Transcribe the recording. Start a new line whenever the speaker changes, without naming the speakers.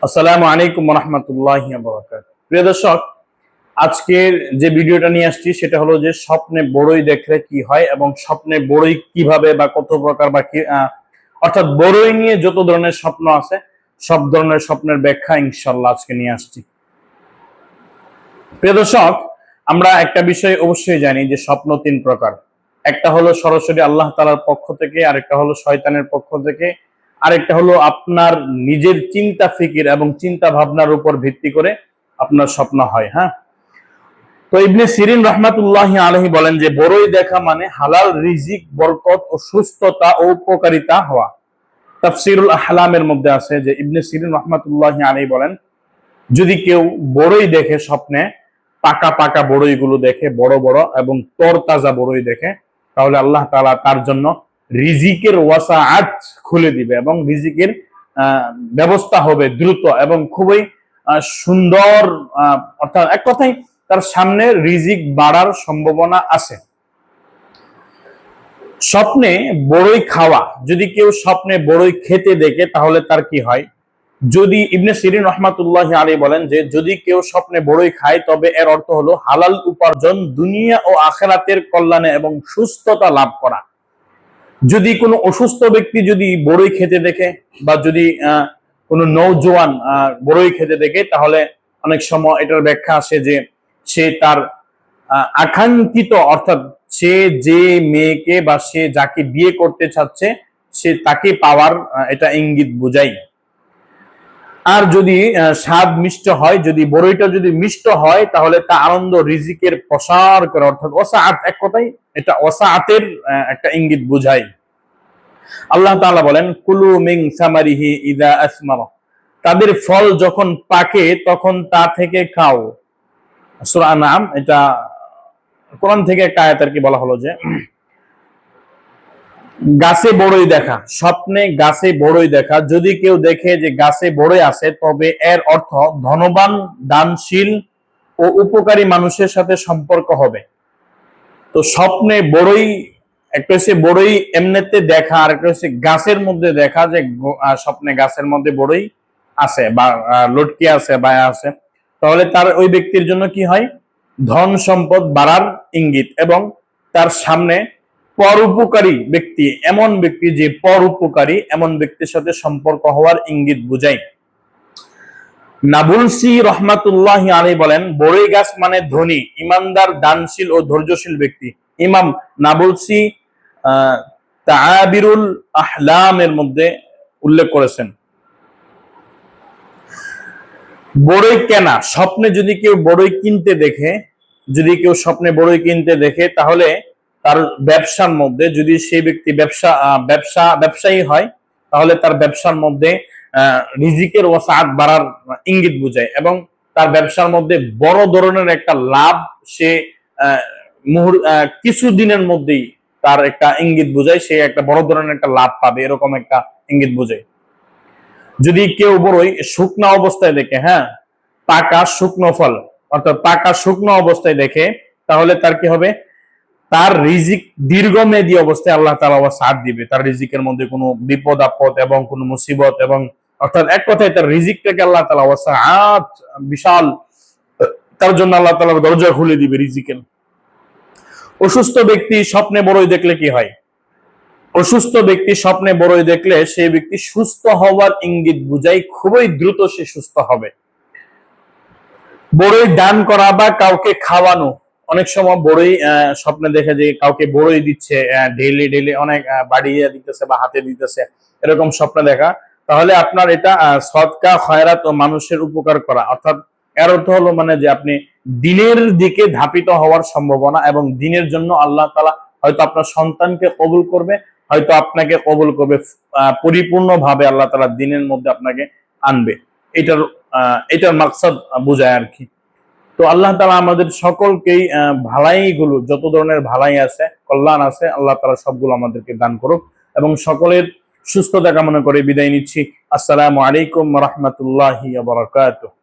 আসসালামু আলাইকুম ওয়া রাহমাতুল্লাহি ওয়া বারাকাতুহু। প্রিয় দর্শক, আজকের যে ভিডিওটা নিয়ে আসছি সেটা হলো যে স্বপ্নে বড়ই দেখলে কি হয় এবং স্বপ্নে বড়ই কিভাবে বা কত প্রকার বা কি অর্থাৎ বড়ই নিয়ে যত ধরনের স্বপ্ন আছে সব ধরনের স্বপ্নের ব্যাখ্যা ইনশাআল্লাহ আজকে নিয়ে আসছি। প্রিয় দর্শক, আমরা একটা বিষয় অবশ্যই জানি যে স্বপ্ন তিন প্রকার। একটা হলো সরাসরি আল্লাহ তাআলার পক্ষ থেকে, আরেকটা হলো শয়তানের পক্ষ থেকে, আরেকটা হলো আপনার নিজের চিন্তা ফিকির এবং চিন্তা ভাবনার উপর ভিত্তি করে আপনার স্বপ্ন হয়। হ্যাঁ, তো ইবনে সিরিন রাহমাতুল্লাহি আলাইহি বলেন যে বড়ই দেখা মানে হালাল রিজিক, বরকত ও সুস্থতা ও উপকারিতা হওয়া। তাফসীরুল আহলামের মধ্যে আছে যে ইবনে সিরিন রাহমাতুল্লাহি আলাইহি বলেন, যদি কেউ বড়ই দেখে স্বপ্নে, পাকা পাকা বড়ইগুলো দেখে, বড় বড় এবং তরতাজা বড়ই দেখে, তাহলে আল্লাহ তাআলা তার জন্য রিজিকের ওয়াসাআত খুলে দিবে এবং রিজিকের ব্যবস্থা হবে দ্রুত এবং খুবই সুন্দর। অর্থাৎ এক কথায় তার সামনে রিজিক বাড়ার সম্ভাবনা আছে। স্বপ্নে বড়ই খাওয়া, যদি কেউ স্বপ্নে বড়ই খেতে দেখে তাহলে তার কি হয়? যদি ইবনে সিরিন রাহমাতুল্লাহি আলাইহি বলেন যে যদি কেউ স্বপ্নে বড়ই খায় তবে এর অর্থ হলো হালাল উপার্জন, দুনিয়া ও আখিরাতের কল্যাণে এবং সুস্থতা লাভ করা। যদি কোনো অসুস্থ ব্যক্তি যদি বড়ই খেতে দেখে বা যদি কোনো নওজোয়ান বড়ই খেতে দেখে, তাহলে অনেক সময় এটার ব্যাখ্যা আসে যে সে তার আকাঙ্ক্ষিত অর্থাৎ সে যে মেয়েকে বা সে যাকে বিয়ে করতে চাচ্ছে সে তাকে পাওয়ার এটা ইঙ্গিত বোঝায়। আর যদি স্বাদ মিষ্ট হয়, যদি বড়ইটা যদি মিষ্ট হয় তাহলে তা আনন্দ রিজিকের প্রসার করে, অর্থাৎ ওয়াসাআত, এক কথায় এটা ওয়াসাআতের একটা ইঙ্গিত বোঝায়। আল্লাহ তাআলা বলেন, কুলু মিন সামারিহি ইযা আসমারা, তাদের ফল যখন পাকে তখন তা থেকে খাও। সূরা আনআম, এটা কোরআন থেকে একটা আয়াত আর কি বলা হলো যে গাছে বড়ই দেখা, স্বপ্নে গাছে বড়ই দেখা, যদি কেউ দেখে যে গাছে বড়ই আছে তবে এর অর্থ ধনবান, দানশীল ও উপকারী মানুষের সাথে সম্পর্ক হবে। তো স্বপ্নে বড়ই, একটা হচ্ছে বড়ই এমনিতে দেখা আর একটা হচ্ছে গাছের মধ্যে দেখা, যে স্বপ্নে গাছের মধ্যে বড়ই আছে বা লটকে আছে বা আছে, তাহলে তার ওই ব্যক্তির জন্য কি হয়? ধন সম্পদ বাড়ার ইঙ্গিত এবং তার সামনে পরোপকারী ব্যক্তি, এমন ব্যক্তি যে পরোপকারী এমন ব্যক্তির সাথে সম্পর্ক হওয়ার ইঙ্গিত বুঝায়। নাবুলসি রহমাতুল্লাহি আলাইহি বলেন, বড়ই গাছ মানে ধনী, ইমানদার, দানশীল ও ধৈর্যশীল ব্যক্তি। ইমাম নাবুলসি তাআবিরুল আহলামের মধ্যে উল্লেখ করেছেন। বড়ই কেনা, স্বপ্নে যদি কেউ বড়ই কিনতে দেখে, যদি কেউ স্বপ্নে বড়ই কিনতে দেখে তাহলে তার ব্যবসার মধ্যে, যদি সেই ব্যক্তি ব্যবসায়ী হয় তাহলে তার ব্যবসার মধ্যে রিজিকের ওয়াসাআত বাড়ার ইঙ্গিত বোঝায় এবং তার ব্যবসার মধ্যে বড় ধরনের একটা লাভ সে কিছু দিনের মধ্যেই তার একটা ইঙ্গিত বোঝায়, সে একটা বড় ধরনের একটা লাভ পাবে, এরকম একটা ইঙ্গিত বোঝায়। যদি কেউ বড়ই শুকনো অবস্থায় দেখে, হ্যাঁ, পাকা শুকনো ফল অর্থাৎ পাকা শুকনো অবস্থায় দেখে, তাহলে তার কি হবে? তার রিজিক দীর্ঘমেয়াদী অবস্থায় আল্লাহ তাআলা সাথ দিবে, তার রিজিকের মধ্যে কোনো বিপদ আপদ এবং কোনো মুসিবত এবং অর্থাৎ এক কথায় তার রিজিকটাকে আল্লাহ তাআলা ওয়াসাআত বিশাল, তার জন্য আল্লাহ তাআলা দরজা খুলে দিবে রিজিকের। অসুস্থ ব্যক্তি স্বপ্নে বড়ই দেখলে কি হয়? অসুস্থ ব্যক্তি স্বপ্নে বড়ই দেখলে সেই ব্যক্তি সুস্থ হওয়ার ইঙ্গিত বুঝায়, খুবই দ্রুত সে সুস্থ হবে। বড়ই দান করা বা কাউকে খাওয়ানো, অনেক সময় বড়ই স্বপ্নে দেখে যে কাউকে বড়ই দিচ্ছে, ডেইলি ডেইলি অনেক বাড়িয়ে দিতেছে বা হাতে দিতেছে, এরকম স্বপ্নে দেখা, তাহলে আপনার এটা সদকা, খয়রাত ও মানুষের উপকার করা, অর্থাৎ এর অর্থ হলো মানে যে আপনি দিনের দিকে ধাপিত হওয়ার সম্ভাবনা এবং দিনের জন্য আল্লাহ তাআলা হয়তো আপনার সন্তানকে কবুল করবে, হয়তো আপনাকে কবুল করবে, পরিপূর্ণভাবে আল্লাহ তাআলা দিনের মধ্যে আপনাকে আনবে। এটার মাকসাদ বোঝায় আর কি। তো আল্লাহ তাআলা আমাদের সকলকেই ভালাইগুলো, যত ধরনের ভালাই আছে, কল্যাণ আছে, আল্লাহ তাআলা সবগুলো আমাদেরকে দান করুক এবং সকলের সুস্থতা কামনা করে বিদায় নিচ্ছি। আসসালামু আলাইকুম ওয়া রাহমাতুল্লাহি ওয়া বারাকাতুহু।